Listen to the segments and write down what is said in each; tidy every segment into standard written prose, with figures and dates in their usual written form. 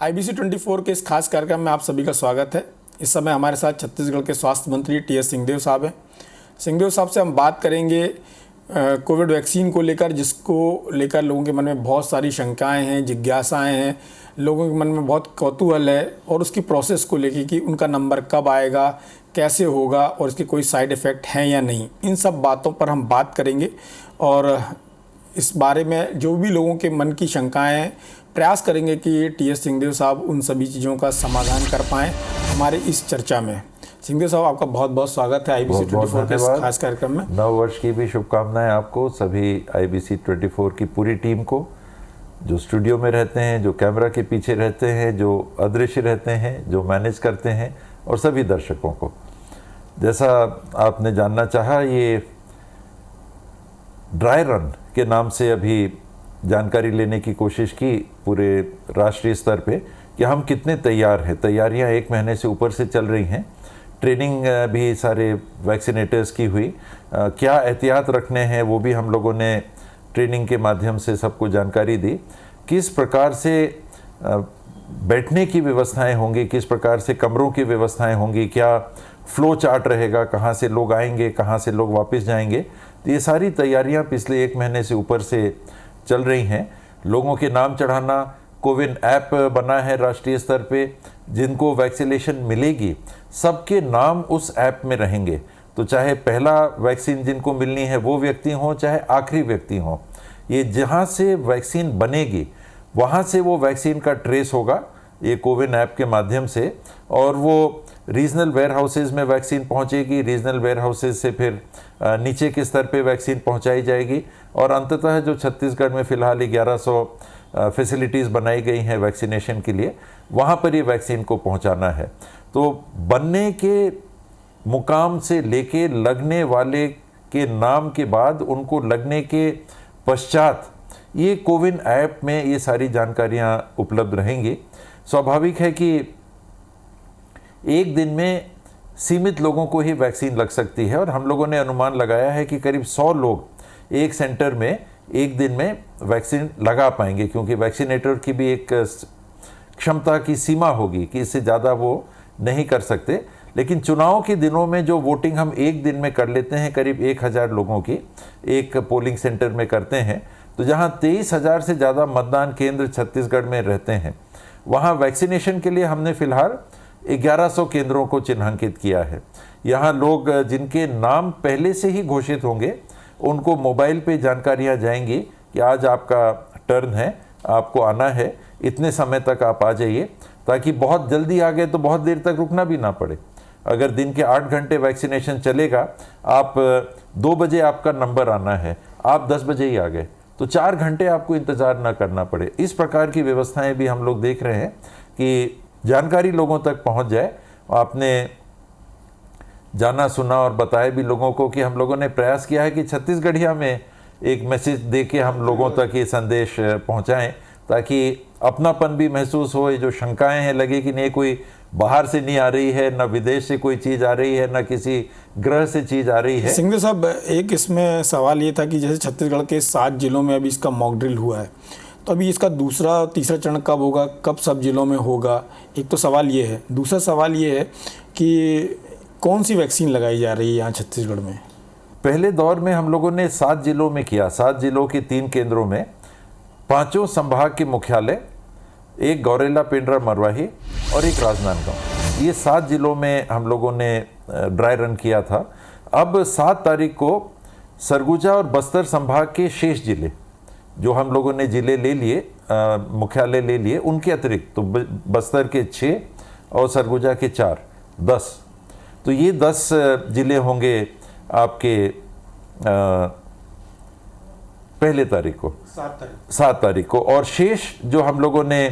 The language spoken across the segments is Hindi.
IBC 24 के इस खास कार्यक्रम में आप सभी का स्वागत है। इस समय हमारे साथ छत्तीसगढ़ के स्वास्थ्य मंत्री TS सिंहदेव साहब हैं। सिंहदेव साहब से हम बात करेंगे कोविड वैक्सीन को लेकर, जिसको लेकर लोगों के मन में बहुत सारी शंकाएं हैं, जिज्ञासाएं हैं, लोगों के मन में बहुत कौतूहल है और उसकी प्रोसेस को लेकर कि उनका नंबर कब आएगा, कैसे होगा और इसके कोई साइड इफ़ेक्ट हैं या नहीं। इन सब बातों पर हम बात करेंगे और इस बारे में जो भी लोगों के मन की शंकाएं हैं, प्रयास करेंगे कि TS सिंहदेव साहब उन सभी चीज़ों का समाधान कर पाएँ हमारे इस चर्चा में। सिंहदेव साहब, आपका बहुत बहुत स्वागत है IBC 24 के इस खास कार्यक्रम में। नव वर्ष की भी शुभकामनाएं आपको, सभी IBC 24 की पूरी टीम को, जो स्टूडियो में रहते हैं, जो कैमरा के पीछे रहते हैं, जो अदृश्य रहते हैं, जो मैनेज करते हैं, और सभी दर्शकों को। जैसा आपने जानना चाहा, ये ड्राई रन के नाम से अभी जानकारी लेने की कोशिश की पूरे राष्ट्रीय स्तर पे कि हम कितने तैयार हैं। तैयारियां 1 महीने से ऊपर से चल रही हैं। ट्रेनिंग भी सारे वैक्सीनेटर्स की हुई। क्या एहतियात रखने हैं वो भी हम लोगों ने ट्रेनिंग के माध्यम से सबको जानकारी दी। किस प्रकार से बैठने की व्यवस्थाएं होंगी, किस प्रकार से कमरों की व्यवस्थाएं होंगी, क्या फ्लो चार्ट रहेगा, कहाँ से लोग आएंगे, कहाँ से लोग वापस जाएंगे। तो ये सारी तैयारियां पिछले 1 महीने से ऊपर से चल रही हैं। लोगों के नाम चढ़ाना, कोविन ऐप बना है राष्ट्रीय स्तर पे, जिनको वैक्सीनेशन मिलेगी सबके नाम उस ऐप में रहेंगे। तो चाहे पहला वैक्सीन जिनको मिलनी है वो व्यक्ति हो, चाहे आखिरी व्यक्ति हो, ये जहाँ से वैक्सीन बनेगी वहाँ से वो वैक्सीन का ट्रेस होगा ये कोविन ऐप के माध्यम से, और वो रीजनल वेयर हाउसेज में वैक्सीन पहुँचेगी। रीजनल वेयर हाउसेज से फिर नीचे के स्तर पे वैक्सीन पहुँचाई जाएगी, और अंततः जो छत्तीसगढ़ में फ़िलहाल 1100 फैसिलिटीज़ बनाई गई हैं वैक्सीनेशन के लिए, वहाँ पर ये वैक्सीन को पहुँचाना है। तो बनने के मुकाम से लेके लगने वाले के नाम के बाद उनको लगने के पश्चात ये कोविन ऐप में ये सारी जानकारियाँ उपलब्ध रहेंगी। स्वाभाविक है कि एक दिन में सीमित लोगों को ही वैक्सीन लग सकती है, और हम लोगों ने अनुमान लगाया है कि करीब 100 लोग एक सेंटर में एक दिन में वैक्सीन लगा पाएंगे, क्योंकि वैक्सीनेटर की भी एक क्षमता की सीमा होगी कि इससे ज़्यादा वो नहीं कर सकते। लेकिन चुनाव के दिनों में जो वोटिंग हम एक दिन में कर लेते हैं, करीब 1000 लोगों की एक पोलिंग सेंटर में करते हैं, तो जहां 23,000 से ज़्यादा मतदान केंद्र छत्तीसगढ़ में रहते हैं, वहां वैक्सीनेशन के लिए हमने फ़िलहाल 1100 केंद्रों को चिन्हांकित किया है। यहाँ लोग जिनके नाम पहले से ही घोषित होंगे, उनको मोबाइल पे जानकारियाँ जाएंगी कि आज आपका टर्न है, आपको आना है, इतने समय तक आप आ जाइए, ताकि बहुत जल्दी आ गए तो बहुत देर तक रुकना भी ना पड़े। अगर दिन के 8 घंटे वैक्सीनेशन चलेगा, आप 2 बजे आपका नंबर आना है, आप 10 बजे ही आ गए, तो 4 घंटे आपको इंतज़ार ना करना पड़े। इस प्रकार की व्यवस्थाएं भी हम लोग देख रहे हैं कि जानकारी लोगों तक पहुंच जाए। आपने जाना सुना और बताया भी लोगों को कि हम लोगों ने प्रयास किया है कि छत्तीसगढ़िया में एक मैसेज दे के हम लोगों तक ये संदेश पहुंचाएं, ताकि अपनापन भी महसूस हो। ये जो शंकाएं हैं, लगे कि नहीं कोई बाहर से नहीं आ रही है, ना विदेश से कोई चीज़ आ रही है, ना किसी ग्रह से चीज़ आ रही है। सिंहदेव साहब, एक इसमें सवाल ये था कि जैसे छत्तीसगढ़ के 7 जिलों में अभी इसका मॉक ड्रिल हुआ है, तो अभी इसका दूसरा तीसरा चरण कब होगा, कब सब जिलों में होगा? एक तो सवाल ये है। दूसरा सवाल ये है कि कौन सी वैक्सीन लगाई जा रही है यहाँ छत्तीसगढ़ में? पहले दौर में हम लोगों ने 7 जिलों में किया। 7 जिलों के 3 केंद्रों में 5 संभाग के मुख्यालय, एक गौरेला, पेंड्रा, मरवाही और एक राजनांदगांव, ये 7 जिलों में हम लोगों ने ड्राई रन किया था। अब 7 तारीख को सरगुजा और बस्तर संभाग के शेष जिले, जो हम लोगों ने जिले ले लिए, मुख्यालय ले लिए, उनके अतिरिक्त तो बस्तर के 6 और सरगुजा के 4, 10, तो ये 10 जिले होंगे आपके पहले तारीख को, 7 तारीख को। और शेष जो हम लोगों ने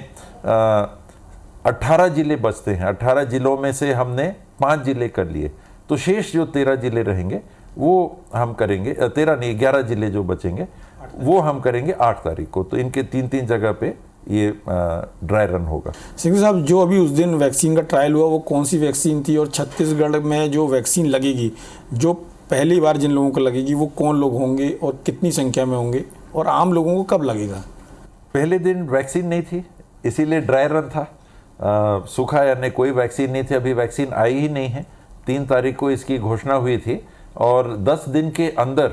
18 जिले बचते हैं, 18 जिलों में से हमने 5 जिले कर लिए, तो शेष जो 13 जिले रहेंगे वो हम करेंगे। 13 नहीं, 11 जिले जो बचेंगे वो हम करेंगे 8 तारीख को। तो इनके 3-3 जगह पे ये ड्राई रन होगा। सिंह साहब, जो अभी उस दिन वैक्सीन का ट्रायल हुआ वो कौन सी वैक्सीन थी, और छत्तीसगढ़ में जो वैक्सीन लगेगी, जो पहली बार जिन लोगों को लगेगी, वो कौन लोग होंगे और कितनी संख्या में होंगे, और आम लोगों को कब लगेगा? पहले दिन वैक्सीन नहीं थी, इसीलिए ड्राई रन था। सूखा यानी कोई वैक्सीन नहीं थी, अभी वैक्सीन आई ही नहीं है। 3 तारीख को इसकी घोषणा हुई थी और 10 दिन के अंदर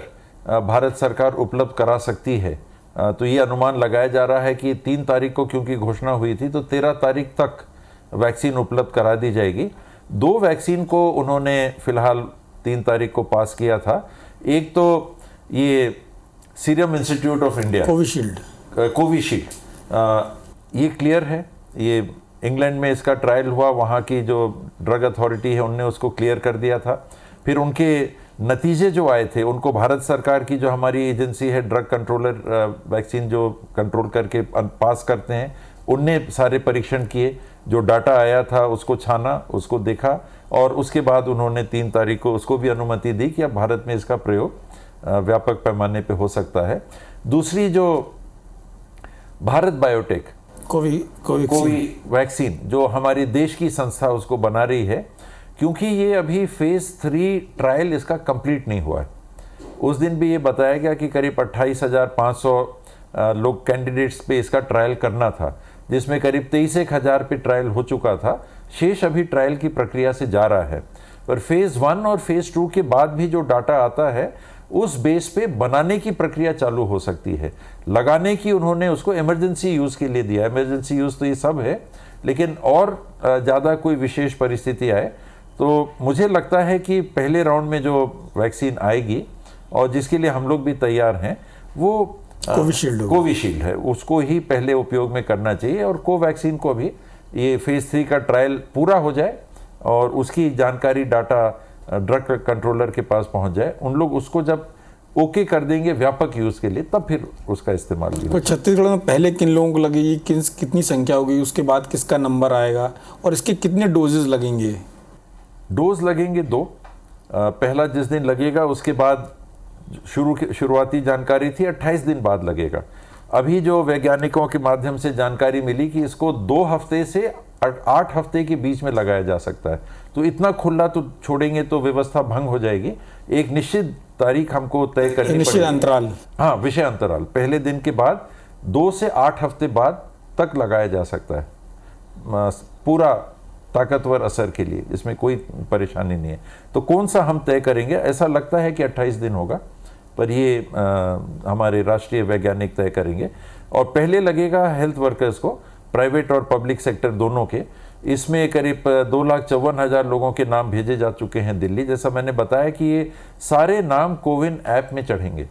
भारत सरकार उपलब्ध करा सकती है। तो ये अनुमान लगाया जा रहा है कि 3 तारीख को क्योंकि घोषणा हुई थी तो 13 तारीख तक वैक्सीन उपलब्ध करा दी जाएगी। 2 वैक्सीन को उन्होंने फिलहाल 3 तारीख को पास किया था। एक तो ये serum institute of India Covishield, ये क्लियर है, ये इंग्लैंड में इसका ट्रायल हुआ, वहाँ की जो ड्रग अथॉरिटी है उनने उसको क्लियर कर दिया था। फिर उनके नतीजे जो आए थे उनको भारत सरकार की जो हमारी एजेंसी है ड्रग कंट्रोलर, वैक्सीन जो कंट्रोल करके पास करते हैं, उनने सारे परीक्षण किए, जो डाटा आया था उसको छाना, उसको देखा और उसके बाद उन्होंने 3 तारीख को उसको भी अनुमति दी कि अब भारत में इसका प्रयोग व्यापक पैमाने पे हो सकता है। दूसरी जो भारत बायोटेक वैक्सीन जो हमारे देश की संस्था उसको बना रही है, क्योंकि ये अभी फेज़ 3 ट्रायल इसका कंप्लीट नहीं हुआ है। उस दिन भी ये बताया गया कि करीब 28,500 लोग कैंडिडेट्स पे इसका ट्रायल करना था, जिसमें करीब 23,000 पे ट्रायल हो चुका था। शेष अभी ट्रायल की प्रक्रिया से जा रहा है, पर फेज़ 1 और फेज़ 2 के बाद भी जो डाटा आता है उस बेस पे बनाने की प्रक्रिया चालू हो सकती है। लगाने की उन्होंने उसको इमरजेंसी यूज़ के लिए दिया। इमरजेंसी यूज़ तो ये सब है, लेकिन और ज़्यादा कोई विशेष परिस्थिति आए तो मुझे लगता है कि पहले राउंड में जो वैक्सीन आएगी और जिसके लिए हम लोग भी तैयार हैं वो कोविशील्ड है, उसको ही पहले उपयोग में करना चाहिए। और कोवैक्सीन को भी ये फेज़ 3 का ट्रायल पूरा हो जाए और उसकी जानकारी डाटा ड्रग कंट्रोलर के पास पहुंच जाए, उन लोग उसको जब ओके कर देंगे व्यापक यूज़ के लिए, तब फिर उसका इस्तेमाल भी। तो छत्तीसगढ़ में पहले किन लोगों को लगेगी, कितनी संख्या होगी, उसके बाद किसका नंबर आएगा और इसके कितने डोजेज लगेंगे? डोज लगेंगे 2। पहला जिस दिन लगेगा उसके बाद शुरुआती जानकारी थी 28 दिन बाद लगेगा। अभी जो वैज्ञानिकों के माध्यम से जानकारी मिली कि इसको 2 हफ्ते से 8 हफ्ते के बीच में लगाया जा सकता है। तो इतना खुला तो छोड़ेंगे तो व्यवस्था भंग हो जाएगी। एक निश्चित तारीख हमको तय करनी पड़ेगी, निश्चित अंतराल, हाँ विषय अंतराल, पहले दिन के बाद 2 से 8 हफ्ते बाद तक लगाया जा सकता है पूरा ताकतवर असर के लिए, इसमें कोई परेशानी नहीं है। तो कौन सा हम तय करेंगे, ऐसा लगता है कि 28 दिन होगा, पर ये हमारे राष्ट्रीय वैज्ञानिक तय करेंगे। और पहले लगेगा हेल्थ वर्कर्स को, प्राइवेट और पब्लिक सेक्टर दोनों के। इसमें करीब 2,54,000 लोगों के नाम भेजे जा चुके हैं दिल्ली। जैसा मैंने बताया कि ये सारे नाम कोविन ऐप में चढ़ेंगे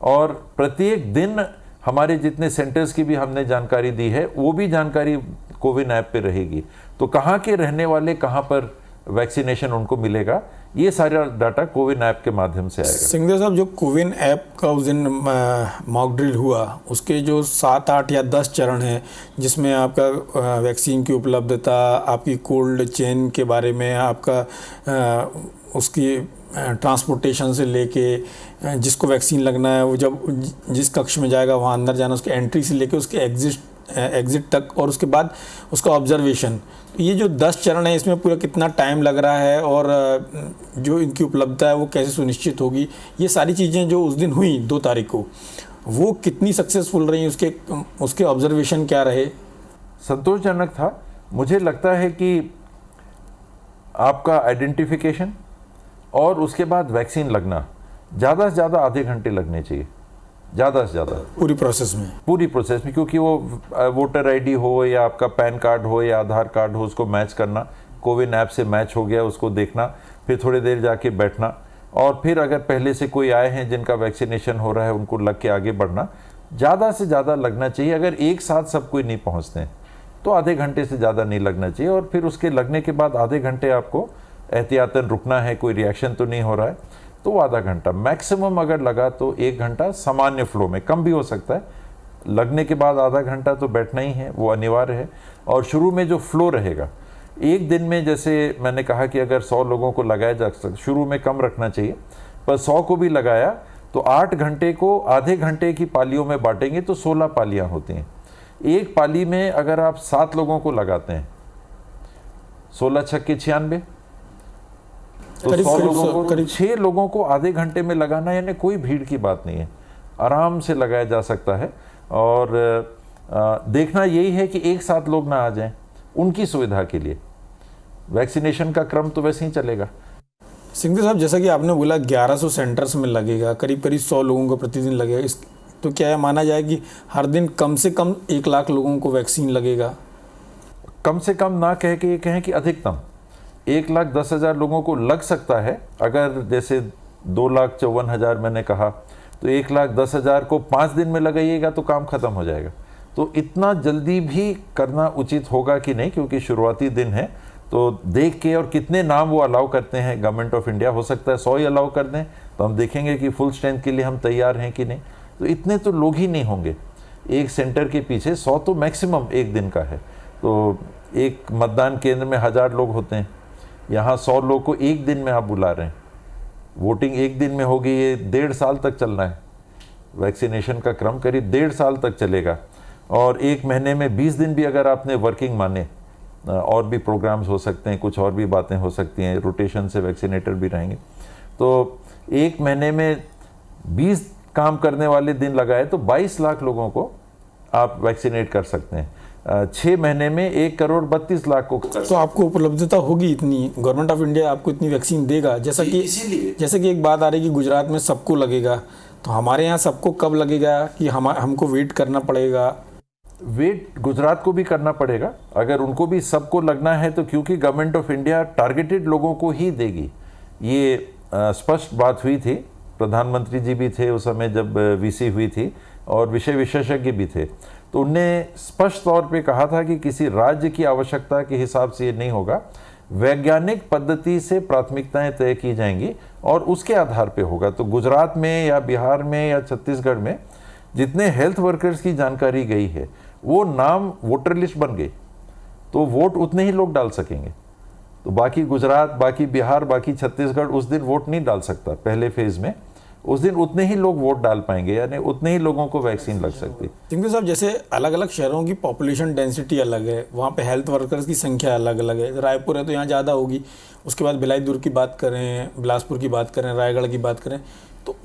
और प्रत्येक दिन हमारे जितने सेंटर्स की भी हमने जानकारी दी है वो भी जानकारी कोविन ऐप पे रहेगी। तो कहाँ के रहने वाले कहाँ पर वैक्सीनेशन उनको मिलेगा, ये सारा डाटा कोविन ऐप के माध्यम से आएगा। सिंघदेव साहब, जो कोविन ऐप का उस दिन मॉक ड्रिल हुआ, उसके जो 7, 8 या 10 चरण हैं, जिसमें आपका वैक्सीन की उपलब्धता, आपकी कोल्ड चेन के बारे में, आपका उसकी ट्रांसपोर्टेशन से लेके जिसको वैक्सीन लगना है वो जब जिस कक्ष में जाएगा वहाँ अंदर जाना, उसके एंट्री से लेके उसके एग्जिट तक, और उसके बाद उसका ऑब्जर्वेशन, तो ये जो 10 चरण है इसमें पूरा कितना टाइम लग रहा है और जो इनकी उपलब्धता है वो कैसे सुनिश्चित होगी, ये सारी चीज़ें जो उस दिन हुई 2 तारीख को, वो कितनी सक्सेसफुल रही, उसके ऑब्जर्वेशन क्या रहे? संतोषजनक था। मुझे लगता है कि आपका आइडेंटिफिकेशन और उसके बाद वैक्सीन लगना, ज़्यादा से ज़्यादा आधे घंटे लगने चाहिए, ज़्यादा से ज़्यादा पूरी प्रोसेस में, क्योंकि वो वोटर आईडी हो या आपका पैन कार्ड हो या आधार कार्ड हो, उसको मैच करना, कोविन ऐप से मैच हो गया उसको देखना, फिर थोड़ी देर जाके बैठना, और फिर अगर पहले से कोई आए हैं जिनका वैक्सीनेशन हो रहा है उनको लग के आगे बढ़ना, ज़्यादा से ज़्यादा लगना चाहिए। अगर एक साथ सब कोई नहीं पहुँचते हैं तो आधे घंटे से ज़्यादा नहीं लगना चाहिए, और फिर उसके लगने के बाद आधे घंटे आपको एहतियातन रुकना है, कोई रिएक्शन तो नहीं हो रहा है तो आधा घंटा मैक्सिमम अगर लगा तो 1 घंटा सामान्य फ्लो में, कम भी हो सकता है। लगने के बाद आधा घंटा तो बैठना ही है, वो अनिवार्य है। और शुरू में जो फ्लो रहेगा, एक दिन में जैसे मैंने कहा कि अगर 100 लोगों को लगाया जा सकता, शुरू में कम रखना चाहिए, पर 100 को भी लगाया तो 8 घंटे को आधे घंटे की पालियों में बांटेंगे तो 16 पालियाँ होती हैं। एक पाली में अगर आप 7 लोगों को लगाते हैं, 16 छक्के 96, तो 100 लोगों को, करीब 6 लोगों को आधे घंटे में लगाना, यानी कोई भीड़ की बात नहीं है, आराम से लगाया जा सकता है। और देखना यही है कि एक साथ लोग ना आ जाएं, उनकी सुविधा के लिए। वैक्सीनेशन का क्रम तो वैसे ही चलेगा। सिंघवी साहब, जैसा कि आपने बोला 1100 सेंटर्स में लगेगा, करीब करीब 100 लोगों को प्रतिदिन लगेगा, इस तो क्या है माना जाए कि हर दिन कम से कम 1 लाख लोगों को वैक्सीन लगेगा? कम से कम ना कह के ये कहें कि अधिकतम 1,10,000 लोगों को लग सकता है। अगर जैसे 2,54,000 मैंने कहा, तो 1,10,000 को 5 दिन में लगाइएगा तो काम खत्म हो जाएगा। तो इतना जल्दी भी करना उचित होगा कि नहीं, क्योंकि शुरुआती दिन है, तो देख के और कितने नाम वो अलाउ करते हैं गवर्नमेंट ऑफ इंडिया, हो सकता है 100 ही अलाउ कर दें, तो हम देखेंगे कि फुल स्ट्रेंथ के लिए हम तैयार हैं कि नहीं। तो इतने तो लोग ही नहीं होंगे, एक सेंटर के पीछे 100 तो मैक्सिमम एक दिन का है। तो एक मतदान केंद्र में 1000 लोग होते हैं, यहाँ 100 लोग को एक दिन में आप बुला रहे हैं। वोटिंग एक दिन में होगी, ये 1.5 साल तक चलना है। वैक्सीनेशन का क्रम करीब 1.5 साल तक चलेगा, और एक महीने में 20 दिन भी अगर आपने वर्किंग माने, और भी प्रोग्राम्स हो सकते हैं, कुछ और भी बातें हो सकती हैं, रोटेशन से वैक्सीनेटर भी रहेंगे, तो एक महीने में 20 काम करने वाले दिन लगाए तो 22 लाख लोगों को आप वैक्सीनेट कर सकते हैं। 6 महीने में 1,32,00,000 को। तो आपको उपलब्धता होगी इतनी, गवर्नमेंट ऑफ इंडिया आपको इतनी वैक्सीन देगा? जैसा कि एक बात आ रही है कि गुजरात में सबको लगेगा, तो हमारे यहाँ सबको कब लगेगा कि हमको वेट करना पड़ेगा? वेट गुजरात को भी करना पड़ेगा, अगर उनको भी सबको लगना है तो, क्योंकि गवर्नमेंट ऑफ इंडिया टारगेटेड लोगों को ही देगी। ये स्पष्ट बात हुई थी, प्रधानमंत्री जी भी थे उस समय जब वीसी हुई थी, और विषय विशेषज्ञ भी थे, तो उनने स्पष्ट तौर पे कहा था कि किसी राज्य की आवश्यकता के हिसाब से ये नहीं होगा, वैज्ञानिक पद्धति से प्राथमिकताएं तय की जाएंगी और उसके आधार पे होगा। तो गुजरात में या बिहार में या छत्तीसगढ़ में जितने हेल्थ वर्कर्स की जानकारी गई है, वो नाम वोटर लिस्ट बन गई, तो वोट उतने ही लोग डाल सकेंगे। तो बाकी गुजरात, बाकी बिहार, बाकी छत्तीसगढ़ उस दिन वोट नहीं डाल सकता पहले फेज में, उस दिन उतने ही लोग वोट डाल पाएंगे, यानी उतने ही लोगों को वैक्सीन लग सकती है। सिंघवी साहब, जैसे अलग अलग शहरों की पॉपुलेशन डेंसिटी अलग है, वहाँ पे हेल्थ वर्कर्स की संख्या अलग अलग है। रायपुर है तो यहाँ ज़्यादा होगी, उसके बाद भिलाई की बात करें, बिलासपुर की बात करें, रायगढ़ की बात करें, तो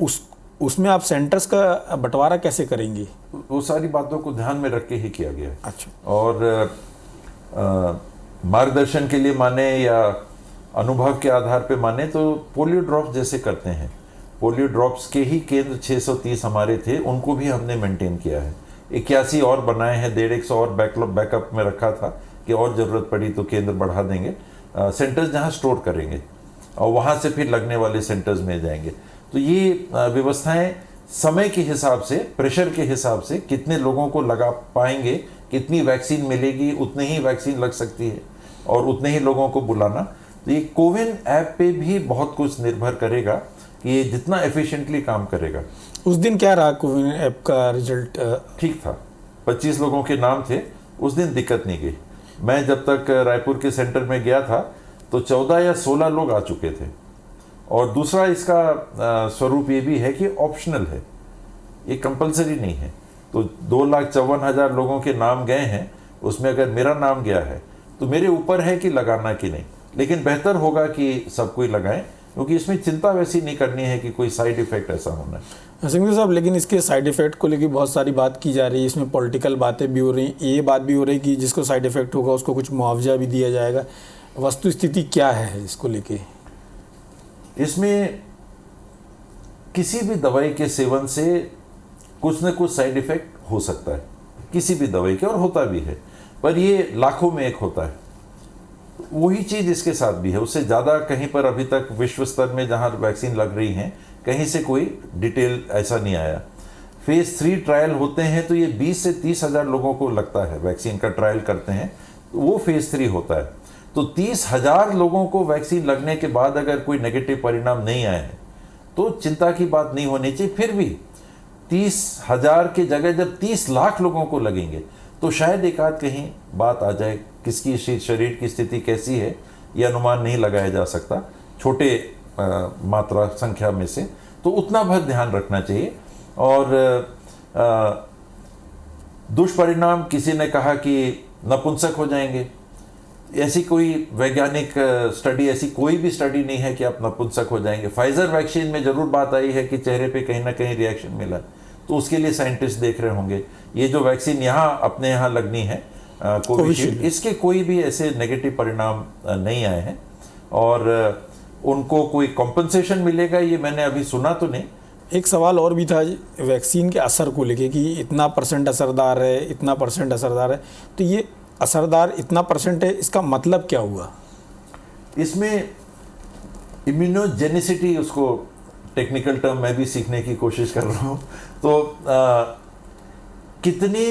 उसमें आप सेंटर्स का बंटवारा कैसे करेंगे? वो सारी बातों को ध्यान में रख के ही किया गया है। अच्छा। और मार्गदर्शन के लिए माने या अनुभव के आधार पे माने तो पोलियो ड्रॉप्स जैसे करते हैं, पोलियो ड्रॉप्स के ही केंद्र 630 हमारे थे, उनको भी हमने मेंटेन किया है। 81 और बनाए हैं, 150 और बैकअप में रखा था कि और ज़रूरत पड़ी तो केंद्र बढ़ा देंगे। सेंटर्स जहाँ स्टोर करेंगे और वहाँ से फिर लगने वाले सेंटर्स में जाएंगे। तो ये व्यवस्थाएं समय के हिसाब से, प्रेशर के हिसाब से कितने लोगों को लगा पाएंगे, कितनी वैक्सीन मिलेगी, उतने ही वैक्सीन लग सकती है और उतने ही लोगों को बुलाना। तो ये कोविन ऐप पे भी बहुत कुछ निर्भर करेगा कि ये जितना एफिशिएंटली काम करेगा। उस दिन क्या रहा कोविन ऐप का रिजल्ट? ठीक था, 25 लोगों के नाम थे, उस दिन दिक्कत नहीं गई। मैं जब तक रायपुर के सेंटर में गया था तो 14 या 16 लोग आ चुके थे। और दूसरा इसका स्वरूप ये भी है कि ऑप्शनल है, ये कंपलसरी नहीं है। तो 2,54,000 लोगों के नाम गए हैं, उसमें अगर मेरा नाम गया है तो मेरे ऊपर है कि लगाना कि नहीं, लेकिन बेहतर होगा कि सबको ही लगाएं, क्योंकि इसमें चिंता वैसी नहीं करनी है कि कोई साइड इफेक्ट ऐसा होना है। सिंघवी साहब, लेकिन इसके साइड इफेक्ट को लेकर बहुत सारी बात की जा रही है, इसमें पॉलिटिकल बातें भी हो रही, ये बात भी हो रही कि जिसको साइड इफेक्ट होगा उसको कुछ मुआवजा भी दिया जाएगा। वस्तु स्थिति क्या है इसको लेके? इसमें किसी भी दवाई के सेवन से कुछ न कुछ साइड इफेक्ट हो सकता है, किसी भी दवाई के, और होता भी है, पर ये लाखों में एक होता है। वही चीज़ इसके साथ भी है, उससे ज़्यादा कहीं पर अभी तक विश्व स्तर में जहाँ वैक्सीन लग रही हैं कहीं से कोई डिटेल ऐसा नहीं आया। फेज 3 ट्रायल होते हैं तो ये 20 से 30,000 लोगों को लगता है, वैक्सीन का ट्रायल करते हैं, तो वो फेज 3 होता है। तो 30,000 लोगों को वैक्सीन लगने के बाद अगर कोई नेगेटिव परिणाम नहीं आए हैं तो चिंता की बात नहीं होनी चाहिए। फिर भी 30,000 की जगह जब 30 लाख लोगों को लगेंगे तो शायद एक आध कहीं बात आ जाए, किसकी शरीर की स्थिति कैसी है ये अनुमान नहीं लगाया जा सकता छोटे मात्रा संख्या में से, तो उतना भर ध्यान रखना चाहिए। और दुष्परिणाम, किसी ने कहा कि नपुंसक हो जाएंगे, ऐसी कोई वैज्ञानिक स्टडी, ऐसी कोई भी स्टडी नहीं है कि आप नपुंसक हो जाएंगे। फाइजर वैक्सीन में जरूर बात आई है कि चेहरे पे कहीं ना कहीं रिएक्शन मिला, तो उसके लिए साइंटिस्ट देख रहे होंगे। ये जो वैक्सीन यहाँ अपने यहाँ लगनी है कोविशील्ड, इसके कोई भी ऐसे नेगेटिव परिणाम नहीं आए हैं। और उनको कोई कॉम्पनसेशन मिलेगा ये मैंने अभी सुना तो नहीं। एक सवाल और भी था वैक्सीन के असर को लेके कि इतना % असरदार है, इतना % असरदार है, तो ये असरदार इतना % है, इसका मतलब क्या हुआ? इसमें इम्यूनोजेनिसिटी, उसको टेक्निकल टर्म मैं भी सीखने की कोशिश कर रहा हूँ। तो कितनी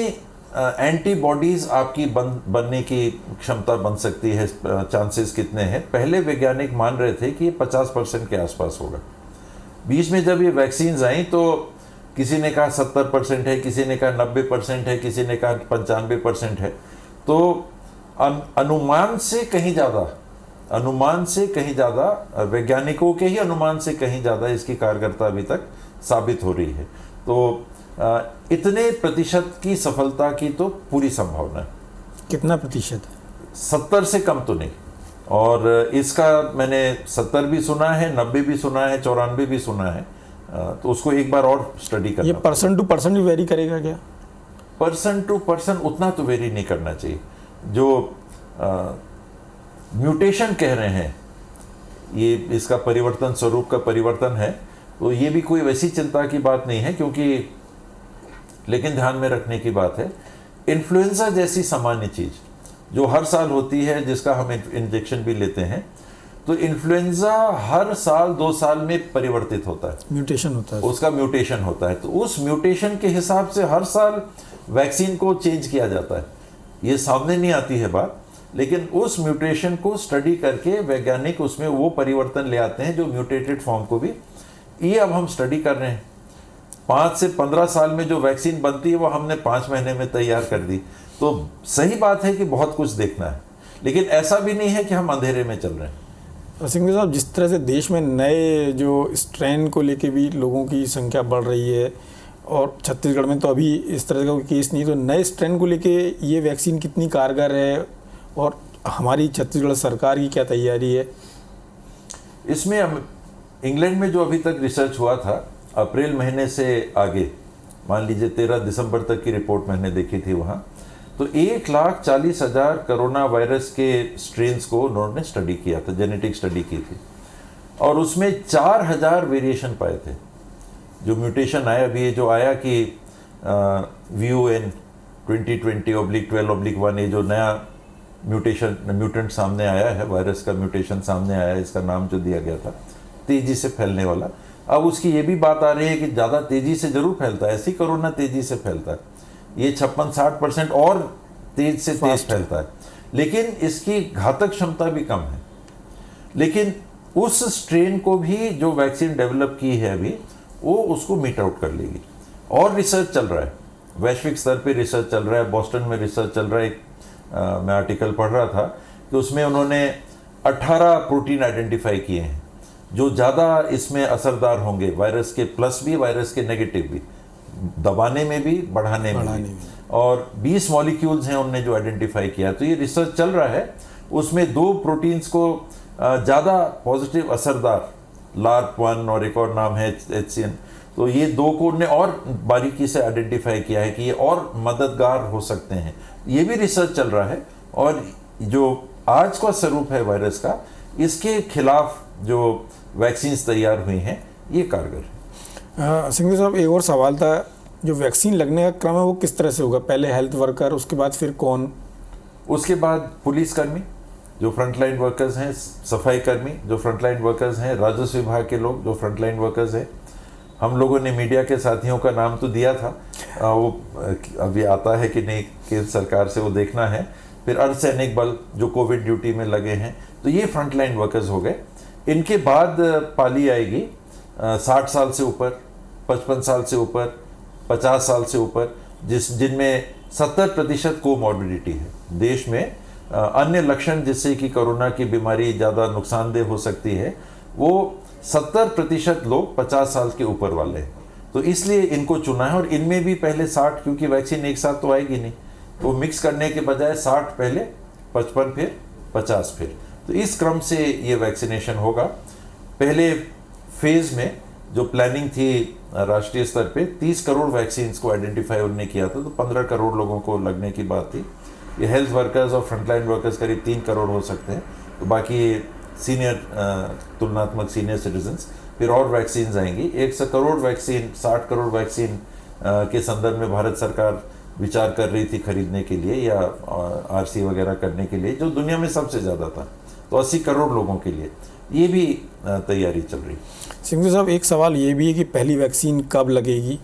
एंटीबॉडीज आपकी बनने की क्षमता बन सकती है, चांसेस कितने हैं। पहले वैज्ञानिक मान रहे थे कि ये 50% के आसपास होगा। बीच में जब ये वैक्सीन्स आई तो किसी ने कहा 70% है, किसी ने कहा 90% है, किसी ने कहा 95% है। तो अनुमान से कहीं ज़्यादा वैज्ञानिकों के ही अनुमान से कहीं ज़्यादा इसकी कारगरता अभी तक साबित हो रही है। तो इतने प्रतिशत की सफलता की तो पूरी संभावना है। कितना प्रतिशत? 70 से कम तो नहीं। और इसका मैंने 70 भी सुना है, 90 भी सुना है, 94 भी सुना है। तो उसको एक बार और स्टडी करना। ये % टू % भी वेरी करेगा क्या? % टू % उतना तो वेरी नहीं करना चाहिए। जो म्यूटेशन कह रहे हैं, ये इसका परिवर्तन, स्वरूप का परिवर्तन है, तो ये भी कोई वैसी चिंता की बात नहीं है। क्योंकि लेकिन ध्यान में रखने की बात है, इन्फ्लुएंजा जैसी सामान्य चीज जो हर साल होती है, जिसका हम इंजेक्शन भी लेते हैं, तो इन्फ्लुएंजा हर साल 2 साल में परिवर्तित होता है, म्यूटेशन होता है, उसका म्यूटेशन होता है। तो उस म्यूटेशन के हिसाब से हर साल वैक्सीन को चेंज किया जाता है। ये सामने नहीं आती है बात, लेकिन उस म्यूटेशन को स्टडी करके वैज्ञानिक उसमें वो परिवर्तन ले आते हैं जो म्यूटेटेड फॉर्म को भी। ये अब हम स्टडी कर रहे हैं। 5 से 15 साल में जो वैक्सीन बनती है वो हमने 5 महीने में तैयार कर दी। तो सही बात है कि बहुत कुछ देखना है, लेकिन ऐसा भी नहीं है कि हम अंधेरे में चल रहे हैं। सिंघवी साहब, जिस तरह से देश में नए जो स्ट्रेन को लेके भी लोगों की संख्या बढ़ रही है, और छत्तीसगढ़ में तो अभी इस तरह का कोई केस नहीं, तो नए स्ट्रेन को लेके ये वैक्सीन कितनी कारगर है और हमारी छत्तीसगढ़ सरकार की क्या तैयारी है? इसमें इंग्लैंड में जो अभी तक रिसर्च हुआ था, अप्रैल महीने से आगे, मान लीजिए 13 दिसंबर तक की रिपोर्ट मैंने देखी थी वहाँ, तो 1,40,000 कोरोना वायरस के स्ट्रेन्स को उन्होंने स्टडी किया था, जेनेटिक स्टडी की थी, और उसमें 4,000 वेरिएशन पाए थे। जो म्यूटेशन आया अभी, जो आया कि VUN 2020/12/1, ये जो नया म्यूटेंट सामने आया है, वायरस का म्यूटेशन सामने आया है, इसका नाम जो दिया गया था, तेजी से फैलने वाला। अब उसकी ये भी बात आ रही है कि ज़्यादा तेजी से जरूर फैलता है, ऐसी कोरोना तेजी से फैलता है, ये 56-60% और तेज से तेज फैलता है, लेकिन इसकी घातक क्षमता भी कम है। लेकिन उस स्ट्रेन को भी जो वैक्सीन डेवलप की है अभी, वो उसको मीट आउट कर लेगी। और रिसर्च चल रहा है, वैश्विक स्तर पे रिसर्च चल रहा है। बोस्टन में रिसर्च चल रहा है। मैं आर्टिकल पढ़ रहा था कि उसमें उन्होंने 18 प्रोटीन आइडेंटिफाई किए हैं जो ज़्यादा इसमें असरदार होंगे, वायरस के प्लस भी, वायरस के नेगेटिव भी, दबाने में भी, बढ़ाने में भी। और 20 मॉलिक्यूल्स हैं उनने जो आइडेंटिफाई किया। तो ये रिसर्च चल रहा है। उसमें 2 प्रोटीन्स को ज़्यादा पॉजिटिव असरदार, LARP1 और एक और नाम है HCN, तो ये 2 को उन्होंने और बारीकी से आइडेंटिफाई किया है कि ये और मददगार हो सकते हैं। ये भी रिसर्च चल रहा है। और जो आज का स्वरूप है वायरस का, इसके खिलाफ जो वैक्सीन्स तैयार हुई हैं, ये कारगर है। सिंघवी साहब, एक और सवाल था, जो वैक्सीन लगने का क्रम है वो किस तरह से होगा? पहले हेल्थ वर्कर, उसके बाद फिर कौन? उसके बाद पुलिसकर्मी जो फ्रंटलाइन वर्कर्स हैं, सफाई कर्मी जो फ्रंटलाइन वर्कर्स हैं, राजस्व विभाग के लोग जो फ्रंटलाइन वर्कर्स हैं। हम लोगों ने मीडिया के साथियों का नाम तो दिया था, वो अभी आता है कि नहीं केंद्र सरकार से, वो देखना है। फिर अर्धसैनिक बल जो कोविड ड्यूटी में लगे हैं, तो ये फ्रंटलाइन वर्कर्स हो गए। इनके बाद पाली आएगी 60 साल से ऊपर, 55 साल से ऊपर, 50 साल से ऊपर, जिनमें 70% कोमॉर्बिडिटी है। देश में अन्य लक्षण जिससे कि कोरोना की बीमारी ज़्यादा नुकसानदेह हो सकती है, वो 70% लोग 50 साल के ऊपर वाले हैं। तो इसलिए इनको चुना है। और इनमें भी पहले 60, क्योंकि वैक्सीन एक साथ तो आएगी नहीं, तो मिक्स करने के बजाय 60 पहले, 55 फिर, 50 फिर। तो इस क्रम से ये वैक्सीनेशन होगा। पहले फेज में जो प्लानिंग थी राष्ट्रीय स्तर पे, 30 करोड़ वैक्सीन को आइडेंटिफाई उन्होंने किया था, तो 15 करोड़ लोगों को लगने की बात थी। ये हेल्थ वर्कर्स और फ्रंटलाइन वर्कर्स करीब 3 करोड़ हो सकते हैं, तो बाकी सीनियर तुलनात्मक सीनियर सिटीजन्स, फिर और वैक्सीन आएंगी। 100 करोड़ वैक्सीन, 60 करोड़ वैक्सीन के संदर्भ में भारत सरकार विचार कर रही थी खरीदने के लिए या आरसी वगैरह करने के लिए, जो दुनिया में सबसे ज़्यादा था। तो 80 करोड़ लोगों के लिए ये भी तैयारी चल रही। सिंघवी साहब, एक सवाल ये भी है कि पहली वैक्सीन कब लगेगी,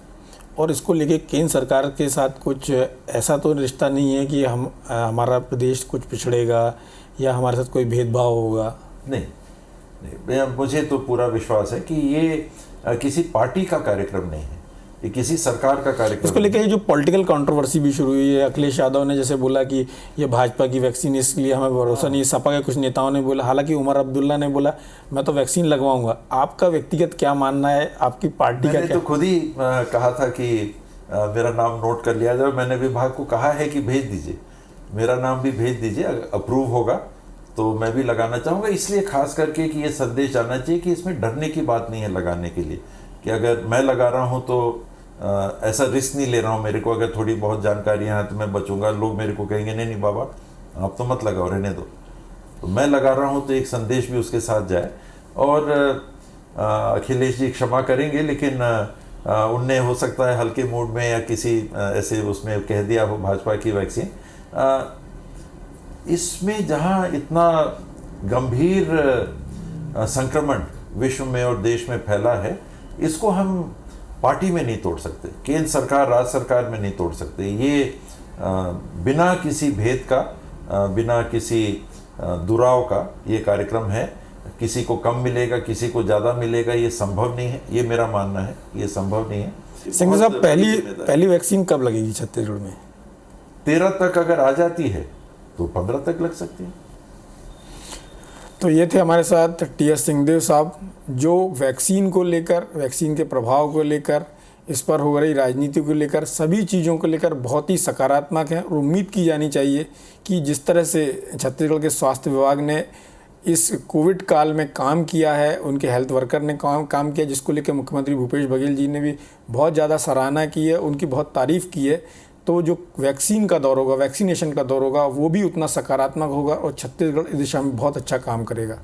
और इसको लेके केंद्र सरकार के साथ कुछ ऐसा तो रिश्ता नहीं है कि हमारा प्रदेश कुछ पिछड़ेगा या हमारे साथ कोई भेदभाव होगा? नहीं, मुझे तो पूरा विश्वास है कि ये किसी पार्टी का कार्यक्रम नहीं है, ये किसी सरकार का कार्यक्रम। इसको लेकर जो पॉलिटिकल कंट्रोवर्सी भी शुरू हुई है, अखिलेश यादव ने जैसे बोला कि ये भाजपा की वैक्सीन, इसलिए हमें भरोसा नहीं। सपा के कुछ नेताओं ने बोला, हालांकि उमर अब्दुल्ला ने बोला मैं तो वैक्सीन लगवाऊंगा। आपका व्यक्तिगत क्या मानना है, आपकी पार्टी का क्या? मैंने तो खुद ही कहा था कि मेरा नाम नोट कर लिया जाए। मैंने विभाग को कहा है कि भेज दीजिए, मेरा नाम भी भेज दीजिए, अप्रूव होगा तो मैं भी लगाना चाहूँगा। इसलिए खास करके कि ये संदेश जाना चाहिए कि इसमें डरने की बात नहीं है लगाने के लिए, कि अगर मैं लगा रहा हूँ तो ऐसा रिस्क नहीं ले रहा हूँ। मेरे को अगर थोड़ी बहुत जानकारियाँ हैं तो मैं बचूंगा। लोग मेरे को कहेंगे नहीं बाबा आप तो मत लगाओ, रहने दो। तो मैं लगा रहा हूँ तो एक संदेश भी उसके साथ जाए। और अखिलेश जी क्षमा करेंगे, लेकिन उनने हो सकता है हल्के मूड में या किसी ऐसे उसमें कह दिया हो भाजपा की वैक्सीन। इसमें जहाँ इतना गंभीर संक्रमण विश्व में और देश में फैला है, इसको हम पार्टी में नहीं तोड़ सकते, केंद्र सरकार राज्य सरकार में नहीं तोड़ सकते। ये बिना किसी भेद का, बिना किसी दुराव का ये कार्यक्रम है। किसी को कम मिलेगा, किसी को ज़्यादा मिलेगा, ये संभव नहीं है। ये मेरा मानना है, ये संभव नहीं है। सिंघवी साहब, पहली वैक्सीन कब लगेगी छत्तीसगढ़ में? 13 तक अगर आ जाती है तो 15 तक लग सकती है। तो ये थे हमारे साथ टीएस सिंहदेव साहब, जो वैक्सीन को लेकर, वैक्सीन के प्रभाव को लेकर, इस पर हो रही राजनीति को लेकर, सभी चीज़ों को लेकर बहुत ही सकारात्मक है। और उम्मीद की जानी चाहिए कि जिस तरह से छत्तीसगढ़ के स्वास्थ्य विभाग ने इस कोविड काल में काम किया है, उनके हेल्थ वर्कर ने काम किया, जिसको लेकर मुख्यमंत्री भूपेश बघेल जी ने भी बहुत ज़्यादा सराहना की है, उनकी बहुत तारीफ़ की है। तो जो वैक्सीन का दौर होगा, वैक्सीनेशन का दौर होगा, वो भी उतना सकारात्मक होगा और छत्तीसगढ़ इस दिशा में बहुत अच्छा काम करेगा।